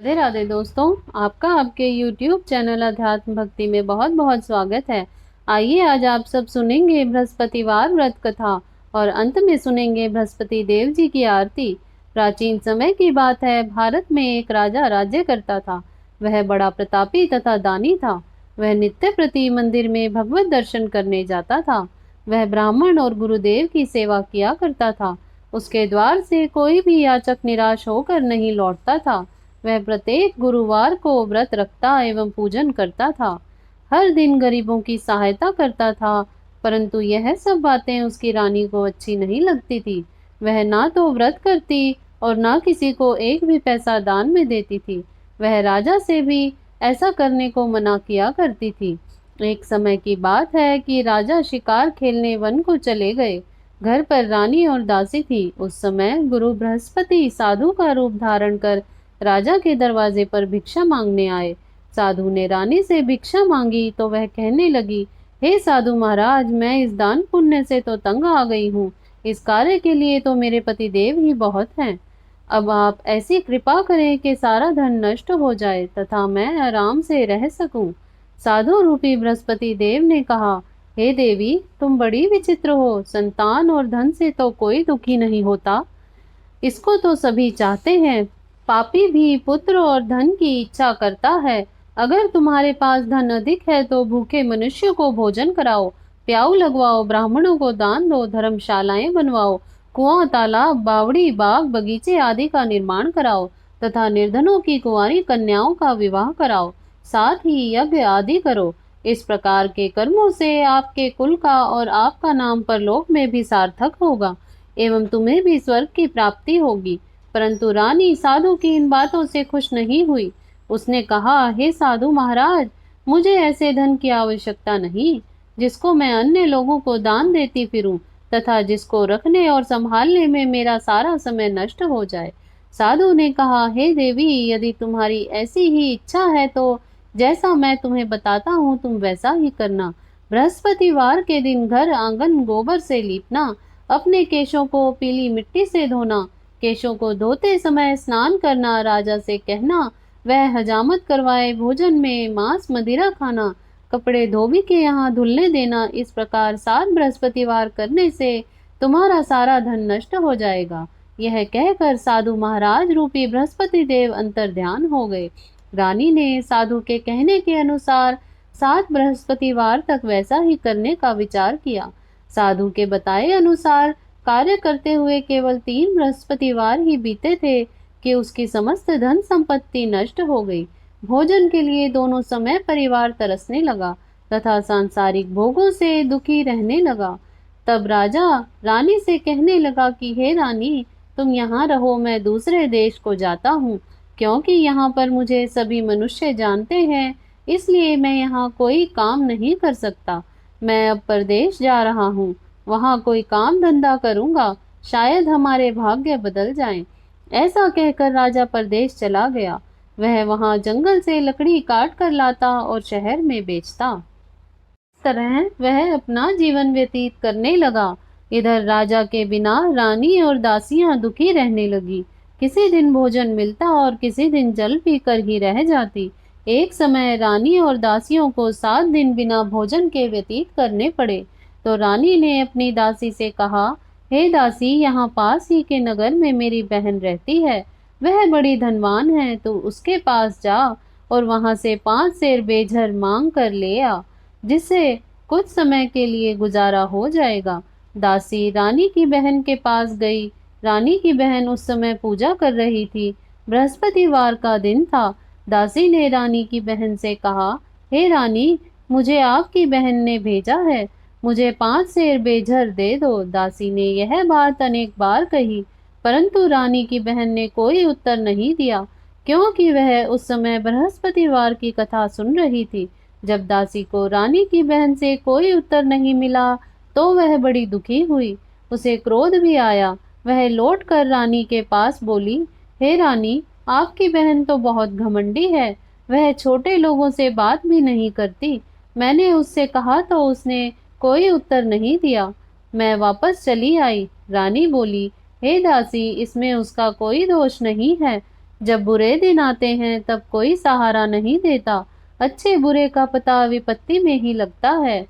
राधे राधे दोस्तों, आपका आपके YouTube चैनल अध्यात्म भक्ति में बहुत बहुत स्वागत है। आइए आज आप सब सुनेंगे बृहस्पतिवार व्रत कथा और अंत में सुनेंगे बृहस्पति देव जी की आरती। प्राचीन समय की बात है। भारत में एक राजा राज्य करता था। वह बड़ा प्रतापी तथा दानी था। वह नित्य प्रति मंदिर में भगवत दर्शन करने जाता था। वह ब्राह्मण और गुरुदेव की सेवा किया करता था। उसके द्वार से कोई भी याचक निराश होकर नहीं लौटता था। वह प्रत्येक गुरुवार को व्रत रखता एवं पूजन करता था। हर दिन गरीबों की सहायता करता था। परंतु यह सब बातें उसकी रानी को अच्छी नहीं लगती थी। वह ना तो व्रत करती और ना किसी को एक भी पैसा दान में देती थी। वह राजा से भी ऐसा करने को मना किया करती थी। एक समय की बात है कि राजा शिकार खेलने वन को चले गए। घर पर रानी और दासी थी। उस समय गुरु बृहस्पति साधु का रूप धारण कर राजा के दरवाजे पर भिक्षा मांगने आए। साधु ने रानी से भिक्षा मांगी तो वह कहने लगी, हे साधु महाराज, मैं इस दान पुण्य से तो तंग आ गई हूँ। इस कार्य के लिए तो मेरे पति देव ही बहुत हैं। अब आप ऐसी कृपा करें कि सारा धन नष्ट हो जाए तथा मैं आराम से रह सकूं। साधु रूपी बृहस्पति देव ने कहा, हे देवी, तुम बड़ी विचित्र हो। संतान और धन से तो कोई दुखी नहीं होता, इसको तो सभी चाहते हैं। पापी भी पुत्र और धन की इच्छा करता है। अगर तुम्हारे पास धन अधिक है तो भूखे मनुष्य को भोजन कराओ, प्याऊ लगवाओ, ब्राह्मणों को दान दो, धर्मशालाएं बनवाओ, कुआं, तालाब, बावड़ी, बाग, बगीचे आदि का निर्माण कराओ तथा निर्धनों की कुंवारी कन्याओं का विवाह कराओ। साथ ही यज्ञ आदि करो। इस प्रकार के कर्मों से आपके कुल का और आपका नाम परलोक में भी सार्थक होगा एवं तुम्हें भी स्वर्ग की प्राप्ति होगी। परंतु रानी साधु की इन बातों से खुश नहीं हुई। उसने कहा, हे साधु महाराज, मुझे ऐसे धन की आवश्यकता नहीं जिसको मैं अन्य लोगों को दान देती फिरूं तथा जिसको रखने और संभालने में मेरा सारा समय नष्ट हो जाए। साधु ने कहा, हे देवी, यदि तुम्हारी ऐसी ही इच्छा है तो जैसा मैं तुम्हें बताता हूँ तुम वैसा ही करना। बृहस्पतिवार के दिन घर आंगन गोबर से लीपना, अपने केशों को पीली मिट्टी से धोना, केशों को धोते समय स्नान करना, राजा से कहना वह हजामत करवाए, भोजन में मांस मदिरा खाना, कपड़े धोबी के यहाँ धुलने देना। इस प्रकार 7 बृहस्पतिवार करने से तुम्हारा सारा धन नष्ट हो जाएगा। यह कहकर साधु महाराज रूपी बृहस्पति देव अंतर ध्यान हो गए। रानी ने साधु के कहने के अनुसार 7 बृहस्पतिवार तक वैसा ही करने का विचार किया। साधु के बताए अनुसार कार्य करते हुए केवल 3 बृहस्पतिवार ही बीते थे कि उसकी समस्त धन संपत्ति नष्ट हो गई। भोजन के लिए दोनों समय परिवार तरसने लगा तथा सांसारिक भोगों से दुखी रहने लगा। तब राजा रानी से कहने लगा कि हे रानी, तुम यहाँ रहो, मैं दूसरे देश को जाता हूँ, क्योंकि यहाँ पर मुझे सभी मनुष्य जानते हैं, इसलिए मैं यहाँ कोई काम नहीं कर सकता। मैं अब परदेश जा रहा हूँ, वहाँ कोई काम धंधा करूँगा, शायद हमारे भाग्य बदल जाएं। ऐसा कहकर राजा परदेश चला गया। वह वहाँ जंगल से लकड़ी काट कर लाता और शहर में बेचता। इस तरह वह अपना जीवन व्यतीत करने लगा। इधर राजा के बिना रानी और दासियां दुखी रहने लगी। किसी दिन भोजन मिलता और किसी दिन जल पीकर ही रह जाती। एक समय रानी और दासियों को 7 दिन बिना भोजन के व्यतीत करने पड़े। तो रानी ने अपनी दासी से कहा, हे दासी, यहाँ पास ही के नगर में मेरी बहन रहती है। वह बड़ी धनवान है, तो उसके पास जा और वहां से 5 सेर बेझर मांग कर ले आ, जिससे कुछ समय के लिए गुजारा हो जाएगा। दासी रानी की बहन के पास गई। रानी की बहन उस समय पूजा कर रही थी। बृहस्पतिवार का दिन था। दासी ने रानी की बहन से कहा, हे रानी, मुझे आपकी बहन ने भेजा है, मुझे 5 सेर बेझर दे दो। दासी ने यह बात अनेक बार कही, परंतु रानी की बहन ने कोई उत्तर नहीं दिया, क्योंकि वह उस समय बृहस्पतिवार की कथा सुन रही थी। जब दासी को रानी की बहन से कोई उत्तर नहीं मिला तो वह बड़ी दुखी हुई। उसे क्रोध भी आया। वह लौट कर रानी के पास बोली, हे रानी, आपकी बहन तो बहुत घमंडी है। वह छोटे लोगों से बात भी नहीं करती। मैंने उससे कहा तो उसने कोई उत्तर नहीं दिया। मैं वापस चली आई। रानी बोली, हे दासी, इसमें उसका कोई दोष नहीं है। जब बुरे दिन आते हैं तब कोई सहारा नहीं देता। अच्छे बुरे का पता विपत्ति में ही लगता है।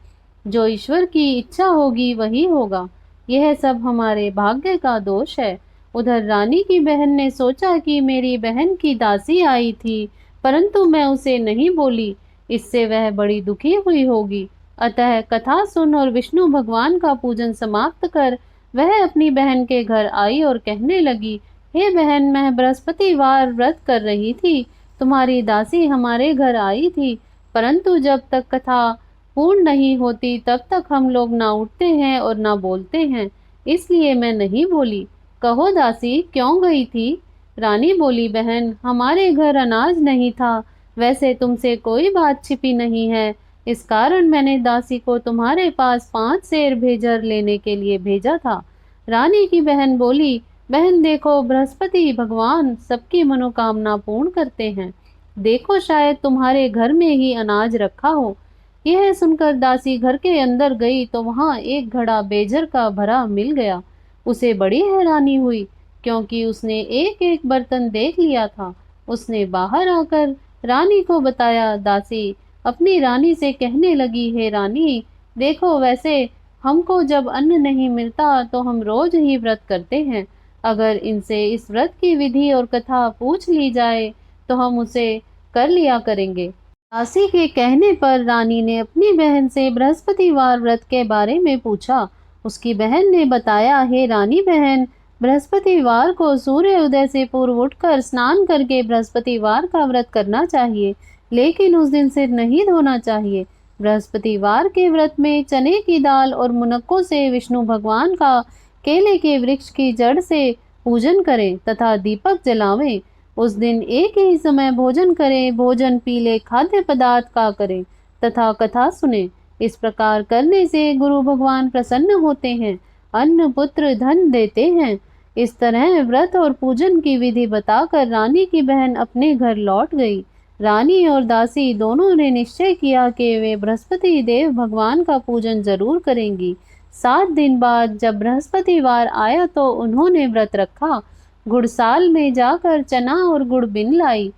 जो ईश्वर की इच्छा होगी वही होगा। यह सब हमारे भाग्य का दोष है। उधर रानी की बहन ने सोचा कि मेरी बहन की दासी आई थी, परंतु मैं उसे नहीं बोली, इससे वह बड़ी दुखी हुई होगी। अतः कथा सुन और विष्णु भगवान का पूजन समाप्त कर वह अपनी बहन के घर आई और कहने लगी, हे बहन, मैं बृहस्पतिवार व्रत कर रही थी। तुम्हारी दासी हमारे घर आई थी, परंतु जब तक कथा पूर्ण नहीं होती तब तक हम लोग ना उठते हैं और ना बोलते हैं, इसलिए मैं नहीं बोली। कहो दासी, क्यों गई थी? रानी बोली, बहन, हमारे घर अनाज नहीं था। वैसे तुमसे कोई बात छिपी नहीं है, इस कारण मैंने दासी को तुम्हारे पास 5 सेर भेजर लेने के लिए भेजा था। रानी की बहन बोली, बहन देखो, बृहस्पति भगवान सबकी मनोकामना पूर्ण करते हैं। देखो, शायद तुम्हारे घर में ही अनाज रखा हो। यह सुनकर दासी घर के अंदर गई तो वहां एक घड़ा बेजर का भरा मिल गया। उसे बड़ी हैरानी हुई, क्योंकि उसने एक एक बर्तन देख लिया था। उसने बाहर आकर रानी को बताया। दासी अपनी रानी से कहने लगी, हे रानी, देखो, वैसे हमको जब अन्न नहीं मिलता तो हम रोज ही व्रत करते हैं। अगर इनसे इस व्रत की विधि और कथा पूछ ली जाए तो हम उसे कर लिया करेंगे। दासी के कहने पर रानी ने अपनी बहन से बृहस्पतिवार व्रत के बारे में पूछा। उसकी बहन ने बताया, हे रानी बहन, बृहस्पतिवार को सूर्य उदय से पूर्व उठकर स्नान करके बृहस्पतिवार का व्रत करना चाहिए, लेकिन उस दिन सिर नहीं धोना चाहिए। बृहस्पतिवार के व्रत में चने की दाल और मुनक्कों से विष्णु भगवान का केले के वृक्ष की जड़ से पूजन करें तथा दीपक जलावें। उस दिन एक ही समय भोजन करें, भोजन पीले खाद्य पदार्थ का करें तथा कथा सुने। इस प्रकार करने से गुरु भगवान प्रसन्न होते हैं, अन्न पुत्र धन देते हैं। इस तरह व्रत और पूजन की विधि बताकर रानी की बहन अपने घर लौट गई। रानी और दासी दोनों ने निश्चय किया कि वे बृहस्पति देव भगवान का पूजन जरूर करेंगी। 7 दिन बाद जब बृहस्पतिवार आया तो उन्होंने व्रत रखा। गुड़साल में जाकर चना और गुड़ बिन लाई।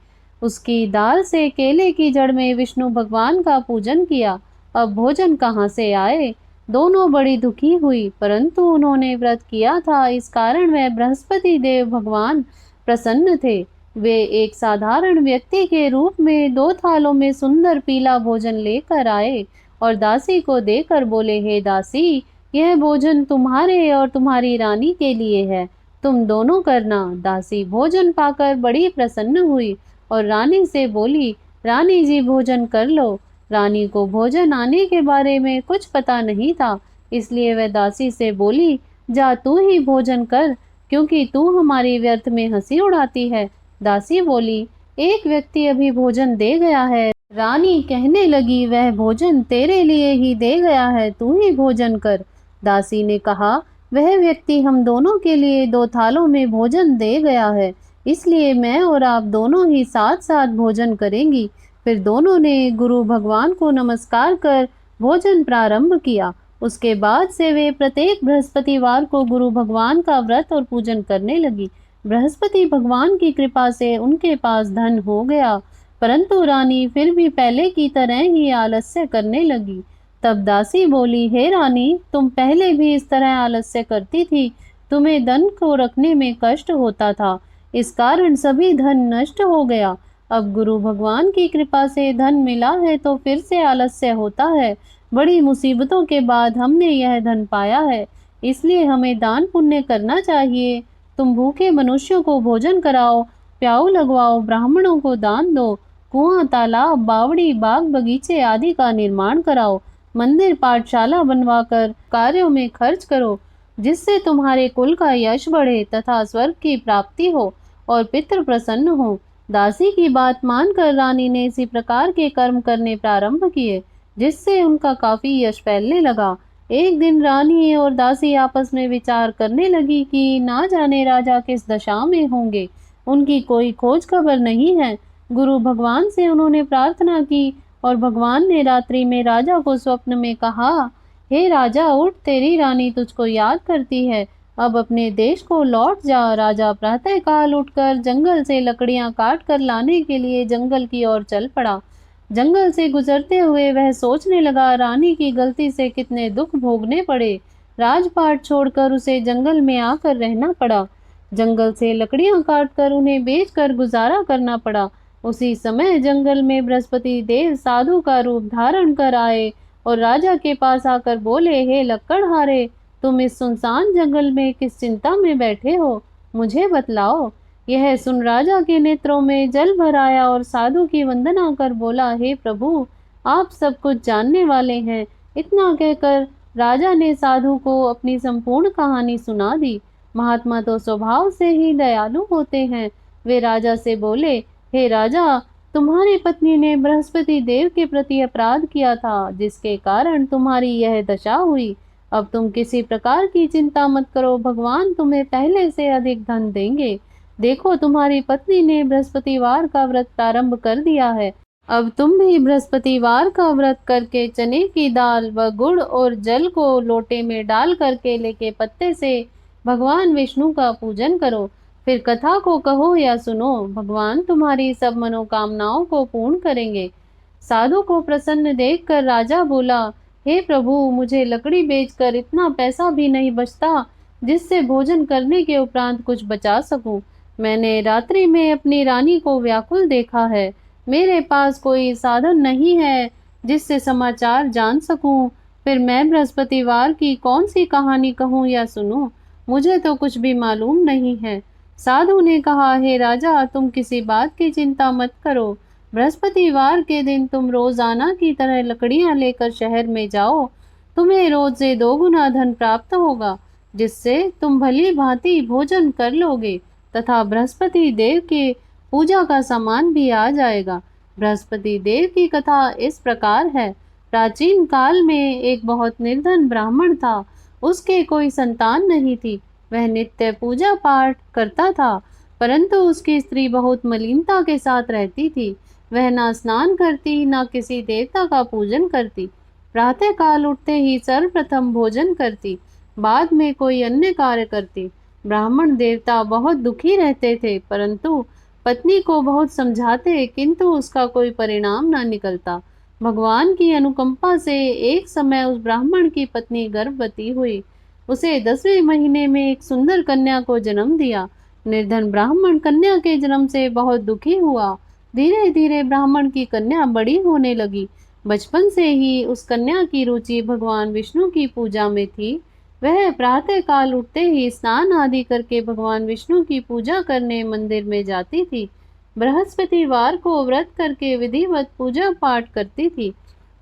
उसकी दाल से केले की जड़ में विष्णु भगवान का पूजन किया। अब भोजन कहाँ से आए? दोनों बड़ी दुखी हुई, परंतु उन्होंने व्रत किया था, इस कारण वह बृहस्पति देव भगवान प्रसन्न थे। वे एक साधारण व्यक्ति के रूप में 2 थालों में सुंदर पीला भोजन लेकर आए और दासी को देकर बोले, हे दासी, यह भोजन तुम्हारे और तुम्हारी रानी के लिए है, तुम दोनों करना। दासी भोजन पाकर बड़ी प्रसन्न हुई और रानी से बोली, रानी जी, भोजन कर लो। रानी को भोजन आने के बारे में कुछ पता नहीं था, इसलिए वह दासी से बोली, जा तू ही भोजन कर, क्योंकि तू हमारी व्यर्थ में हंसी उड़ाती है। दासी बोली, एक व्यक्ति अभी भोजन दे गया है। रानी कहने लगी, वह भोजन तेरे लिए ही दे गया है, तू ही भोजन कर। दासी ने कहा, वह व्यक्ति हम दोनों के लिए 2 थालों में भोजन दे गया है, इसलिए मैं और आप दोनों ही साथ साथ भोजन करेंगी। फिर दोनों ने गुरु भगवान को नमस्कार कर भोजन प्रारंभ किया। उसके बाद से वे प्रत्येक बृहस्पतिवार को गुरु भगवान का व्रत और पूजन करने लगी। बृहस्पति भगवान की कृपा से उनके पास धन हो गया, परंतु रानी फिर भी पहले की तरह ही आलस्य करने लगी। तब दासी बोली, हे रानी, तुम पहले भी इस तरह आलस्य करती थी, तुम्हें धन को रखने में कष्ट होता था, इस कारण सभी धन नष्ट हो गया। अब गुरु भगवान की कृपा से धन मिला है तो फिर से आलस्य होता है। बड़ी मुसीबतों के बाद हमने यह धन पाया है, इसलिए हमें दान पुण्य करना चाहिए। तुम भूखे मनुष्यों को भोजन कराओ, प्याऊ लगवाओ, ब्राह्मणों को दान दो, कुआं, तालाब, बावड़ी, बाग बगीचे आदि का निर्माण कराओ, मंदिर पाठशाला बनवाकर कार्यों में खर्च करो, जिससे तुम्हारे कुल का यश बढ़े तथा स्वर्ग की प्राप्ति हो और पितृ प्रसन्न हो। दासी की बात मानकर रानी ने इसी प्रकार के कर्म करने प्रारंभ किए, जिससे उनका काफी यश फैलने लगा। एक दिन रानी और दासी आपस में विचार करने लगी कि ना जाने राजा किस दशा में होंगे, उनकी कोई खोज खबर नहीं है। गुरु भगवान से उन्होंने प्रार्थना की और भगवान ने रात्रि में राजा को स्वप्न में कहा, हे राजा, उठ, तेरी रानी तुझको याद करती है, अब अपने देश को लौट जा। राजा प्रातःकाल उठकर जंगल से लकड़ियां काट कर लाने के लिए जंगल की ओर चल पड़ा। जंगल से गुजरते हुए वह सोचने लगा, रानी की गलती से कितने दुख भोगने पड़े। राजपाट छोड़कर उसे जंगल में आकर रहना पड़ा। जंगल से लकड़ियां काटकर उन्हें बेचकर गुजारा करना पड़ा। उसी समय जंगल में बृहस्पति देव साधु का रूप धारण कर आए और राजा के पास आकर बोले, हे लक्कड़हारे, तुम इस सुनसान जंगल में किस चिंता में बैठे हो, मुझे बतलाओ। यह सुन राजा के नेत्रों में जल भर आया और साधु की वंदना कर बोला, हे प्रभु, आप सब कुछ जानने वाले हैं। इतना कहकर राजा ने साधु को अपनी संपूर्ण कहानी सुना दी। महात्मा तो स्वभाव से ही दयालु होते हैं। वे राजा से बोले, हे राजा, तुम्हारी पत्नी ने बृहस्पति देव के प्रति अपराध किया था, जिसके कारण तुम्हारी यह दशा हुई। अब तुम किसी प्रकार की चिंता मत करो, भगवान तुम्हें पहले से अधिक धन देंगे। देखो, तुम्हारी पत्नी ने बृहस्पतिवार का व्रत प्रारंभ कर दिया है। अब तुम भी बृहस्पतिवार का व्रत करके चने की दाल व गुड़ और जल को लोटे में डाल कर केले के पत्ते से भगवान विष्णु का पूजन करो। फिर कथा को कहो या सुनो, भगवान तुम्हारी सब मनोकामनाओं को पूर्ण करेंगे। साधु को प्रसन्न देखकर राजा बोला, हे प्रभु, मुझे लकड़ी बेचकर इतना पैसा भी नहीं बचता जिससे भोजन करने के उपरांत कुछ बचा सकूं। मैंने रात्रि में अपनी रानी को व्याकुल देखा है। मेरे पास कोई साधन नहीं है जिससे समाचार जान सकूं। फिर मैं बृहस्पतिवार की कौन सी कहानी कहूं या सुनूं? मुझे तो कुछ भी मालूम नहीं है। साधु ने कहा, हे राजा, तुम किसी बात की चिंता मत करो। बृहस्पतिवार के दिन तुम रोजाना की तरह लकड़ियां लेकर शहर में जाओ। तुम्हें रोज से 2 गुना धन प्राप्त होगा, जिससे तुम भली भांति भोजन कर लोगे तथा बृहस्पति देव के पूजा का सामान भी आ जाएगा। बृहस्पति देव की कथा इस प्रकार है। प्राचीन काल में एक बहुत निर्धन ब्राह्मण था। उसके कोई संतान नहीं थी। वह नित्य पूजा पाठ करता था, परंतु उसकी स्त्री बहुत मलिनता के साथ रहती थी। वह ना स्नान करती, ना किसी देवता का पूजन करती। प्रातः काल उठते ही सर्वप्रथम भोजन करती, बाद में कोई अन्य कार्य करती। ब्राह्मण देवता बहुत दुखी रहते थे, परंतु पत्नी को बहुत समझाते, किंतु उसका कोई परिणाम न निकलता। भगवान की अनुकंपा से एक समय उस ब्राह्मण की पत्नी गर्भवती हुई। उसे 10वें महीने में एक सुंदर कन्या को जन्म दिया। निर्धन ब्राह्मण कन्या के जन्म से बहुत दुखी हुआ। धीरे धीरे ब्राह्मण की कन्या बड़ी होने लगी। बचपन से ही उस कन्या की रुचि भगवान विष्णु की पूजा में थी। वह प्रातः काल उठते ही स्नान आदि करके भगवान विष्णु की पूजा करने मंदिर में जाती थी। बृहस्पतिवार को व्रत करके विधिवत पूजा पाठ करती थी।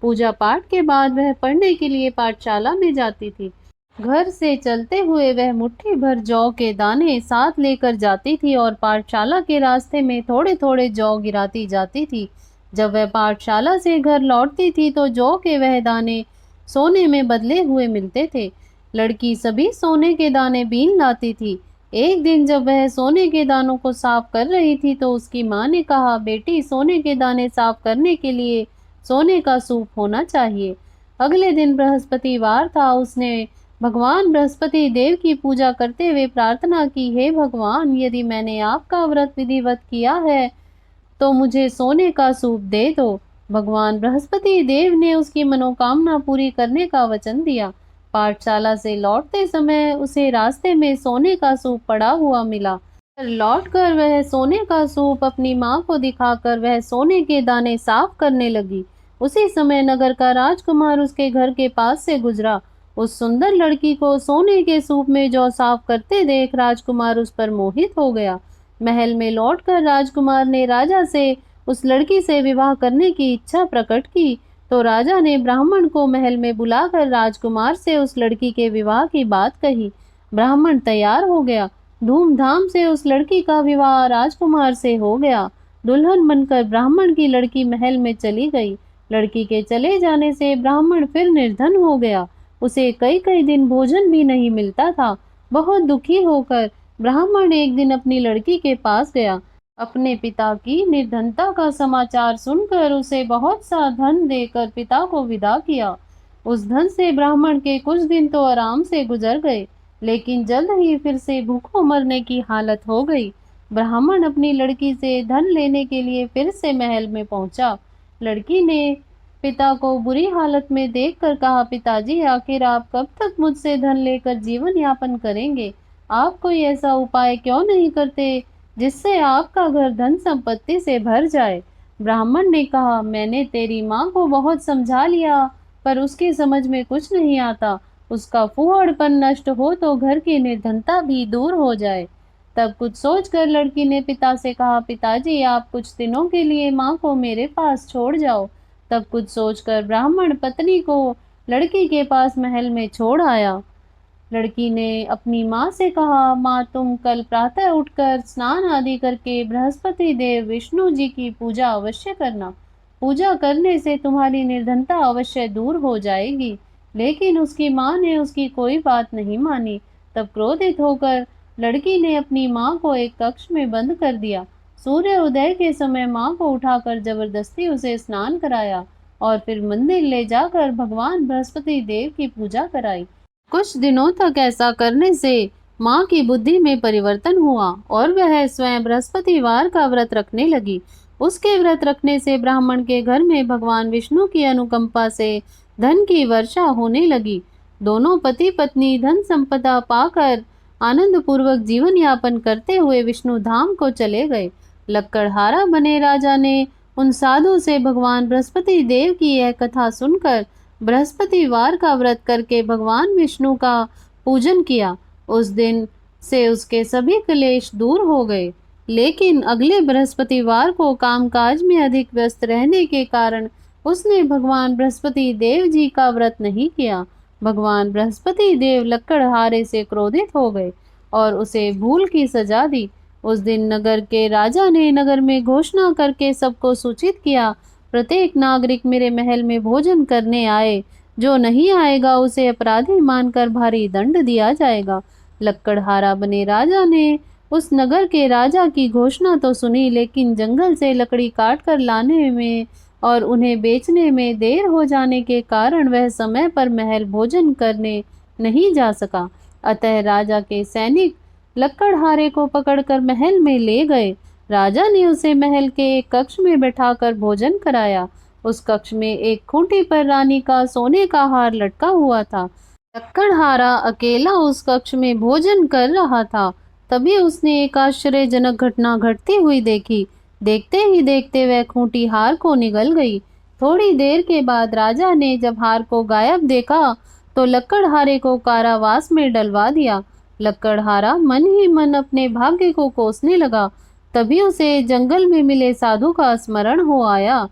पूजा पाठ के बाद वह पढ़ने के लिए पाठशाला में जाती थी। घर से चलते हुए वह मुट्ठी भर जौ के दाने साथ लेकर जाती थी और पाठशाला के रास्ते में थोड़े थोड़े जौ गिराती जाती थी। जब वह पाठशाला से घर लौटती थी तो जौ के वह दाने सोने में बदले हुए मिलते थे। लड़की सभी सोने के दाने बीन लाती थी। एक दिन जब वह सोने के दानों को साफ कर रही थी तो उसकी माँ ने कहा, बेटी, सोने के दाने साफ करने के लिए सोने का सूप होना चाहिए। अगले दिन बृहस्पतिवार था। उसने भगवान बृहस्पति देव की पूजा करते हुए प्रार्थना की, हे भगवान, यदि मैंने आपका व्रत विधिवत किया है तो मुझे सोने का सूप दे दो। भगवान बृहस्पति देव ने उसकी मनोकामना पूरी करने का वचन दिया। पाठशाला से लौटते समय उसे रास्ते में सोने का सूप पड़ा हुआ मिला। लौटकर वह सोने का सूप अपनी माँ को दिखाकर वह सोने के दाने साफ करने लगी। उसी समय नगर का राजकुमार उसके घर के पास से गुजरा। उस सुंदर लड़की को सोने के सूप में जौ साफ करते देख राजकुमार उस पर मोहित हो गया। महल में लौटकर राजकुमार ने राजा से उस लड़की से विवाह करने की इच्छा प्रकट की। तो राजा ने ब्राह्मण को महल में बुलाकर राजकुमार से उस लड़की के विवाह की बात कही। ब्राह्मण तैयार हो गया। धूमधाम से उस लड़की का विवाह राजकुमार से हो गया। दुल्हन बनकर ब्राह्मण की लड़की महल में चली गई। लड़की के चले जाने से ब्राह्मण फिर निर्धन हो गया। उसे कई कई दिन भोजन भी नहीं मिलता था। बहुत दुखी होकर ब्राह्मण एक दिन अपनी लड़की के पास गया। अपने पिता की निर्धनता का समाचार सुनकर उसे बहुत सा धन देकर पिता को विदा किया। उस धन से ब्राह्मण के कुछ दिन तो आराम से गुजर गए। लेकिन जल्द ही फिर से भूखों मरने की हालत हो गई। ब्राह्मण अपनी लड़की से धन लेने के लिए फिर से महल में पहुंचा। लड़की ने पिता को बुरी हालत में देखकर कहा, पिताजी आखिर आप कब तक मुझसे धन लेकर जीवन यापन करेंगे? आप कोई ऐसा उपाय क्यों नहीं करते जिससे आपका घर धन संपत्ति से भर जाए? ब्राह्मण ने कहा, मैंने तेरी माँ को बहुत समझा लिया, पर उसकी समझ में कुछ नहीं आता। उसका फूहड़पन नष्ट हो तो घर की निर्धनता भी दूर हो जाए। तब कुछ सोचकर लड़की ने पिता से कहा, पिताजी आप कुछ दिनों के लिए माँ को मेरे पास छोड़ जाओ। तब कुछ सोचकर ब्राह्मण पत्नी को लड़की के पास महल में छोड़ आया। लड़की ने अपनी माँ से कहा, माँ तुम कल प्रातः उठकर स्नान आदि करके बृहस्पति देव विष्णु जी की पूजा अवश्य करना। पूजा करने से तुम्हारी निर्धनता अवश्य दूर हो जाएगी। लेकिन उसकी माँ ने उसकी कोई बात नहीं मानी। तब क्रोधित होकर लड़की ने अपनी माँ को एक कक्ष में बंद कर दिया। सूर्य उदय के समय माँ को उठाकर जबरदस्ती उसे स्नान कराया और फिर मंदिर ले जाकर भगवान बृहस्पति देव की पूजा कराई। कुछ दिनों तक ऐसा करने से माँ की बुद्धि में परिवर्तन हुआ और वह स्वयं बृहस्पतिवार का व्रत रखने लगी। उसके व्रत रखने से ब्राह्मण के घर में भगवान विष्णु की अनुकंपा से धन की वर्षा होने लगी। दोनों पति पत्नी धन संपदा पाकर आनंद पूर्वक जीवन यापन करते हुए विष्णु धाम को चले गए। लक्कड़हारा बने राजा ने उन साधु से भगवान बृहस्पति देव की यह कथा सुनकर बृहस्पतिवार का व्रत करके भगवान विष्णु का पूजन किया। उस दिन से उसके सभी क्लेश दूर हो गए। लेकिन अगले बृहस्पतिवार को कामकाज में अधिक व्यस्त रहने के कारण उसने भगवान बृहस्पति देव जी का व्रत नहीं किया। भगवान बृहस्पति देव लक्कड़हारे से क्रोधित हो गए और उसे भूल की सजा दी। उस दिन नगर के राजा ने नगर में घोषणा करके सबको सूचित किया, प्रत्येक नागरिक मेरे महल में भोजन करने आए। जो नहीं आएगा उसे अपराधी मानकर भारी दंड दिया जाएगा। लक्कड़हारा बने राजा ने उस नगर के राजा की घोषणा तो सुनी, लेकिन जंगल से लकड़ी काट कर लाने में और उन्हें बेचने में देर हो जाने के कारण वह समय पर महल भोजन करने नहीं जा सका। अतः राजा के सैनिक लक्कड़हारे को पकड़कर महल में ले गए। राजा ने उसे महल के एक कक्ष में बैठाकर भोजन कराया। उस कक्ष में एक खूंटी पर रानी का सोने का हार लटका हुआ था। लक्कड़हारा अकेला उस कक्ष में भोजन कर रहा था। तभी उसने एक आश्चर्यजनक घटना घटती हुई देखी। देखते ही देखते वह खूंटी हार को निगल गई। थोड़ी देर के बाद राजा ने जब हार को गायब देखा तो लक्कड़हारे को कारावास में डलवा दिया। लक्कड़हारा मन ही मन अपने भाग्य को कोसने लगा। तभी उसे जंगल में मिले साधु का स्मरण हो आया।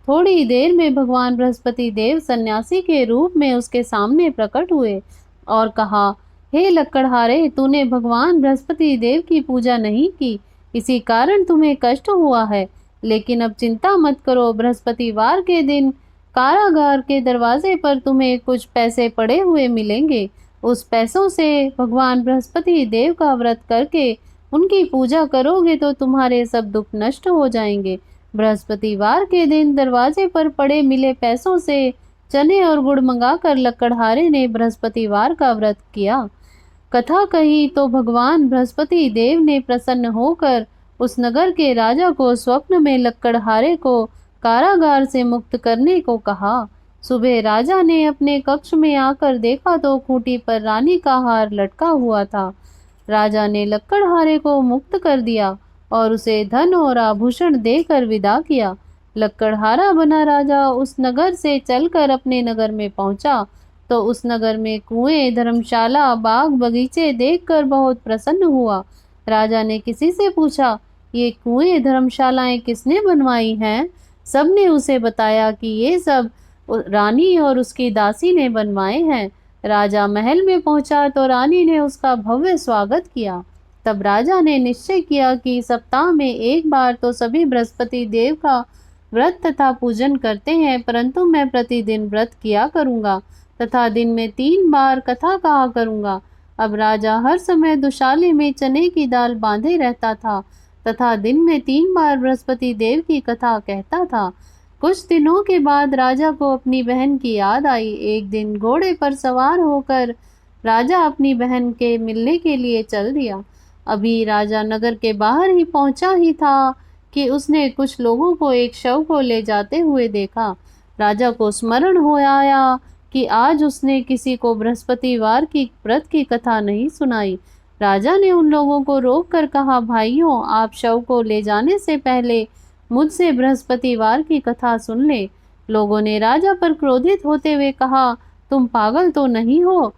थोड़ी देर में भगवान बृहस्पति देव सन्यासी के रूप में उसके सामने प्रकट हुए और कहा, हे लक्कड़हारे, तूने भगवान बृहस्पति देव की पूजा नहीं की, इसी कारण तुम्हें कष्ट हुआ है। लेकिन अब चिंता मत करो, बृहस्पतिवार के दिन कारागार के दरवाजे पर तुम्हें कुछ पैसे पड़े हुए मिलेंगे। उस पैसों से भगवान बृहस्पति देव का व्रत करके उनकी पूजा करोगे तो तुम्हारे सब दुख नष्ट हो जाएंगे। बृहस्पतिवार के दिन दरवाजे पर पड़े मिले पैसों से चने और गुड़ मंगाकर लक्कड़हारे ने बृहस्पतिवार का व्रत किया। कथा कही तो भगवान बृहस्पति देव ने प्रसन्न होकर उस नगर के राजा को स्वप्न में लक्कड़हारे को कारागार से मुक्त करने को कहा। सुबह राजा ने अपने कक्ष में आकर देखा तो खूंटी पर रानी का हार लटका हुआ था। राजा ने लक्कड़हारे को मुक्त कर दिया और उसे धन और आभूषण देकर विदा किया। लक्कड़हारा बना राजा उस नगर से चलकर अपने नगर में पहुंचा तो उस नगर में कुएं, धर्मशाला, बाग बगीचे देखकर बहुत प्रसन्न हुआ। राजा ने किसी से पूछा, ये कुएं धर्मशालाएं किसने बनवाई हैं? सबने उसे बताया कि ये सब रानी और उसकी दासी ने बनवाए हैं। राजा महल में पहुंचा तो रानी ने उसका भव्य स्वागत किया। तब राजा ने निश्चय किया कि सप्ताह में एक बार तो सभी बृहस्पति देव का व्रत तथा पूजन करते हैं, परंतु मैं प्रतिदिन व्रत किया करूंगा तथा दिन में 3 बार कथा कहा करूंगा। अब राजा हर समय दुशाले में चने की दाल बांधे रहता था तथा दिन में 3 बार बृहस्पति देव की कथा कहता था। कुछ दिनों के बाद राजा को अपनी बहन की याद आई। एक दिन घोड़े पर सवार होकर राजा अपनी बहन के मिलने के लिए चल दिया। अभी राजा नगर के बाहर ही पहुंचा ही था कि उसने कुछ लोगों को एक शव को ले जाते हुए देखा। राजा को स्मरण हो आया कि आज उसने किसी को बृहस्पतिवार की व्रत की कथा नहीं सुनाई। राजा ने उन लोगों को रोक कर कहा, भाइयों, आप शव को ले जाने से पहले मुझसे बृहस्पतिवार की कथा सुन ले। लोगों ने राजा पर क्रोधित होते हुए कहा, तुम पागल तो नहीं हो?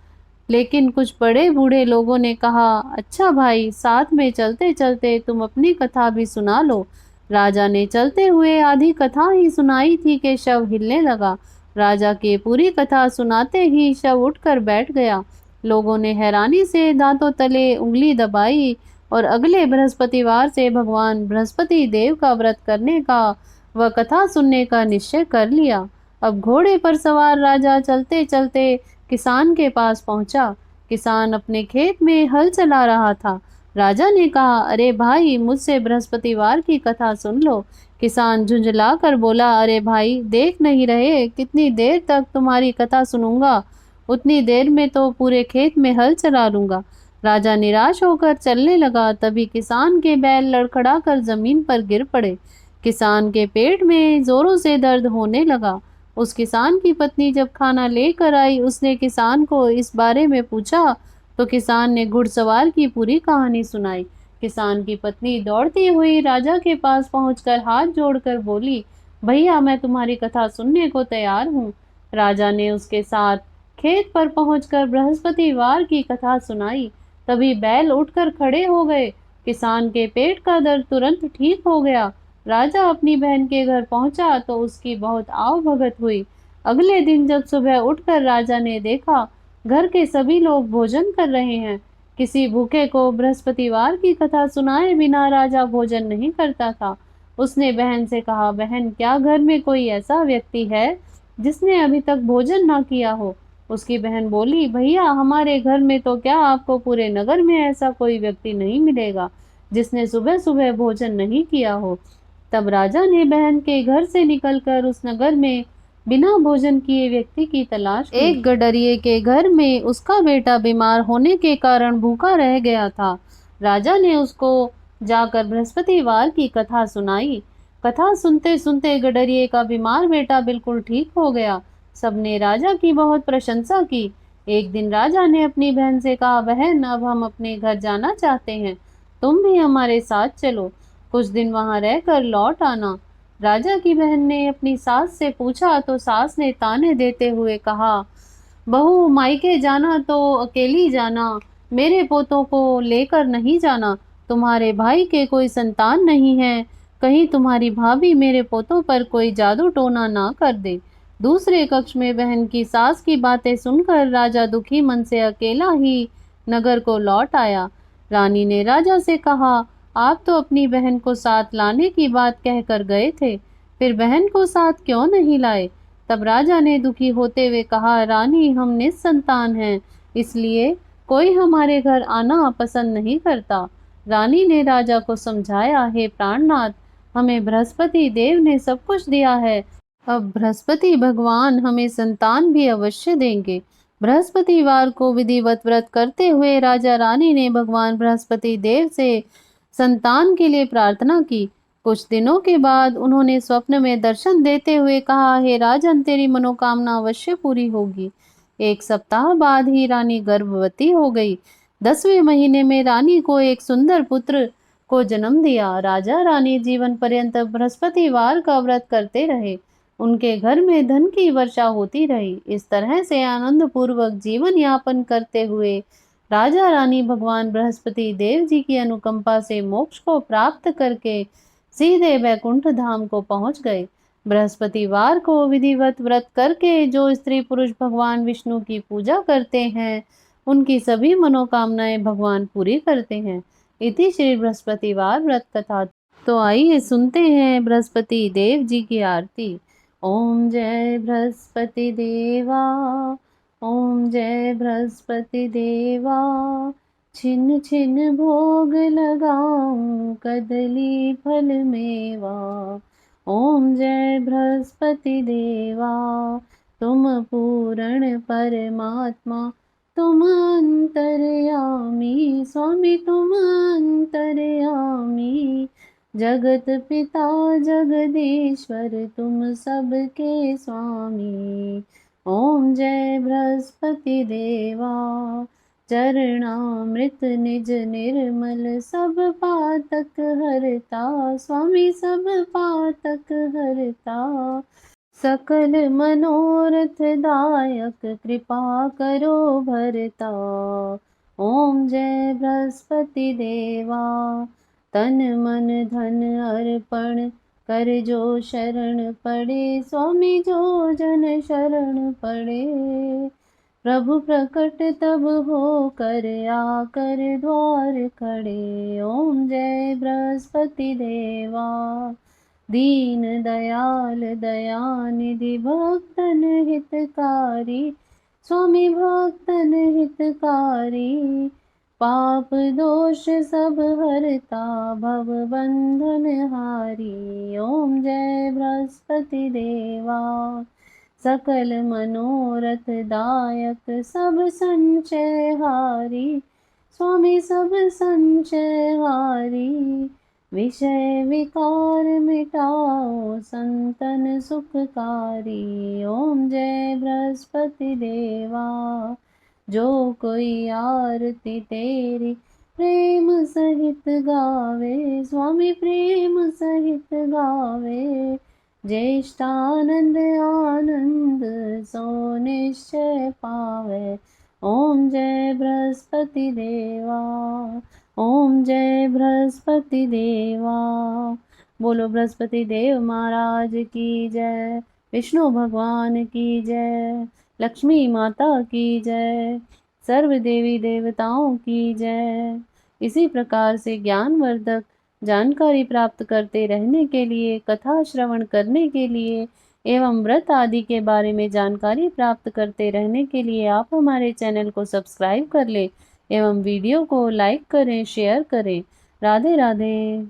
लेकिन कुछ बड़े बूढ़े लोगों ने कहा, अच्छा भाई, साथ में चलते चलते तुम अपनी कथा भी सुना लो। राजा ने चलते हुए आधी कथा ही सुनाई थी कि शव हिलने लगा। राजा के पूरी कथा सुनाते ही शव उठकर बैठ गया। लोगों ने हैरानी से दांतों तले उंगली दबाई और अगले बृहस्पतिवार से भगवान बृहस्पति देव का व्रत करने का व कथा सुनने का निश्चय कर लिया। अब घोड़े पर सवार राजा चलते चलते किसान के पास पहुंचा। किसान अपने खेत में हल चला रहा था। राजा ने कहा, अरे भाई, मुझसे बृहस्पतिवार की कथा सुन लो। किसान झुंझला कर बोला, अरे भाई, देख नहीं रहे कितनी देर तक तुम्हारी कथा सुनूंगा? उतनी देर में तो पूरे खेत में हल चला लूंगा। राजा निराश होकर चलने लगा। तभी किसान के बैल लड़खड़ा कर जमीन पर गिर पड़े। किसान के पेट में जोरों से दर्द होने लगा। उस किसान की पत्नी जब खाना लेकर आई, उसने किसान को इस बारे में पूछा तो किसान ने घुड़सवार की पूरी कहानी सुनाई। किसान की पत्नी दौड़ती हुई राजा के पास पहुंचकर हाथ जोड़कर बोली, भैया, मैं तुम्हारी कथा सुनने को तैयार हूँ। राजा ने उसके साथ खेत पर पहुंचकर बृहस्पतिवार की कथा सुनाई। तभी बैल उठकर खड़े हो गए। किसान के पेट का दर्द तुरंत ठीक हो गया। राजा अपनी बहन के घर पहुंचा तो उसकी बहुत आव भगत हुई। अगले दिन जब सुबह उठकर राजा ने देखा, घर के सभी लोग भोजन कर रहे हैं। किसी भूखे को बृहस्पतिवार की कथा सुनाए बिना राजा भोजन नहीं करता था। उसने बहन से कहा, बहन, क्या घर में कोई ऐसा व्यक्ति है जिसने अभी तक भोजन ना किया हो? उसकी बहन बोली, भैया, हमारे घर में तो क्या, आपको पूरे नगर में ऐसा कोई व्यक्ति नहीं मिलेगा जिसने सुबह सुबह भोजन नहीं किया हो। तब राजा ने बहन के घर से निकलकर उस नगर में बिना भोजन किए व्यक्ति की तलाश की। एक गडरिये के घर में उसका बेटा बीमार होने के कारण भूखा रह गया था। राजा ने उसको जाकर बृहस्पतिवार की कथा सुनाई। कथा सुनते सुनते गडरिये का बीमार बेटा बिल्कुल ठीक हो गया। सबने राजा की बहुत प्रशंसा की। एक दिन राजा ने अपनी बहन से कहा, बहन, अब हम अपने घर जाना चाहते हैं, तुम भी हमारे साथ चलो, कुछ दिन वहां रहकर लौट आना। राजा की बहन ने अपनी सास से पूछा तो सास ने ताने देते हुए कहा, बहू, मायके जाना तो अकेली जाना, मेरे पोतों को लेकर नहीं जाना। तुम्हारे भाई के कोई संतान नहीं है, कहीं तुम्हारी भाभी मेरे पोतों पर कोई जादू टोना ना कर दे। दूसरे कक्ष में बहन की सास की बातें सुनकर राजा दुखी मन से अकेला ही नगर को लौट आया। रानी ने राजा से कहा, आप तो अपनी बहन को साथ लाने की बात कहकर गए थे, फिर बहन को साथ क्यों नहीं लाए? तब राजा ने दुखी होते हुए कहा, रानी, हम निसंतान हैं, इसलिए कोई हमारे घर आना पसंद नहीं करता। रानी ने राजा को समझाया, हे प्राणनाथ, हमें बृहस्पति देव ने सब कुछ दिया है, अब बृहस्पति भगवान हमें संतान भी अवश्य देंगे। बृहस्पतिवार को विधिवत व्रत करते हुए राजा रानी ने भगवान बृहस्पति देव से संतान के लिए प्रार्थना की। कुछ दिनों के बाद उन्होंने स्वप्न में दर्शन देते हुए कहा, हे राजन, तेरी मनोकामना अवश्य पूरी होगी। एक सप्ताह बाद ही रानी गर्भवती हो गई। 10वें महीने में रानी को एक सुंदर पुत्र को जन्म दिया। राजा रानी जीवन पर्यंत बृहस्पतिवार का व्रत करते रहे। उनके घर में धन की वर्षा होती रही। इस तरह से आनंद पूर्वक जीवन यापन करते हुए राजा रानी भगवान बृहस्पति देव जी की अनुकंपा से मोक्ष को प्राप्त करके सीधे वैकुंठ धाम को पहुंच गए। बृहस्पतिवार को विधिवत व्रत करके जो स्त्री पुरुष भगवान विष्णु की पूजा करते हैं, उनकी सभी मनोकामनाएं भगवान पूरी करते हैं। इति श्री बृहस्पतिवार व्रत कथा। तो आइए सुनते हैं बृहस्पति देव जी की आरती। ओम जय बृहस्पति देवा, ओम जय बृहस्पति देवा, छिन छिन भोग लगाऊं कदली फल मेवा। ओम जय बृहस्पति देवा, तुम पूर्ण परमात्मा, तुम अंतर्यामी, स्वामी तुम अंतर्यामी। जगत पिता जगदीश्वर तुम सबके स्वामी। ओम जय बृहस्पति देवा, चरणामृत निज निर्मल, सब पातक हरता, स्वामी सब पातक हरता। सकल मनोरथ दायक कृपा करो भरता। ओम जय बृहस्पति देवा, तन मन धन अर्पण कर जो शरण पड़े, स्वामी जो जन शरण पड़े। प्रभु प्रकट तब हो कर आकर द्वार खड़े। ओम जय बृहस्पति देवा, दीन दयाल दयानिधि भक्तन हितकारी, स्वामी भक्तन हितकारी। पाप दोष सब हरता, भव बंधन हारी। ओम जय बृहस्पति देवा, सकल मनोरथ दायक, सब संचय हारी, स्वामी सब संचय हारी। विषय विकार मिटाओ, संतन सुखकारी। ओम जय बृहस्पति देवा, जो कोई आरती तेरी प्रेम सहित गावे, स्वामी प्रेम सहित गावे। ज्येष्ठानंद आनंद सो निश्चय पावे। ओम जय बृहस्पति देवा, ओम जय बृहस्पति देवा। बोलो बृहस्पति देव महाराज की जय, विष्णु भगवान की जय, लक्ष्मी माता की जय, सर्व देवी देवताओं की जय। इसी प्रकार से ज्ञानवर्धक जानकारी प्राप्त करते रहने के लिए, कथा श्रवण करने के लिए एवं व्रत आदि के बारे में जानकारी प्राप्त करते रहने के लिए आप हमारे चैनल को सब्सक्राइब कर लें एवं वीडियो को लाइक करें, शेयर करें। राधे राधे।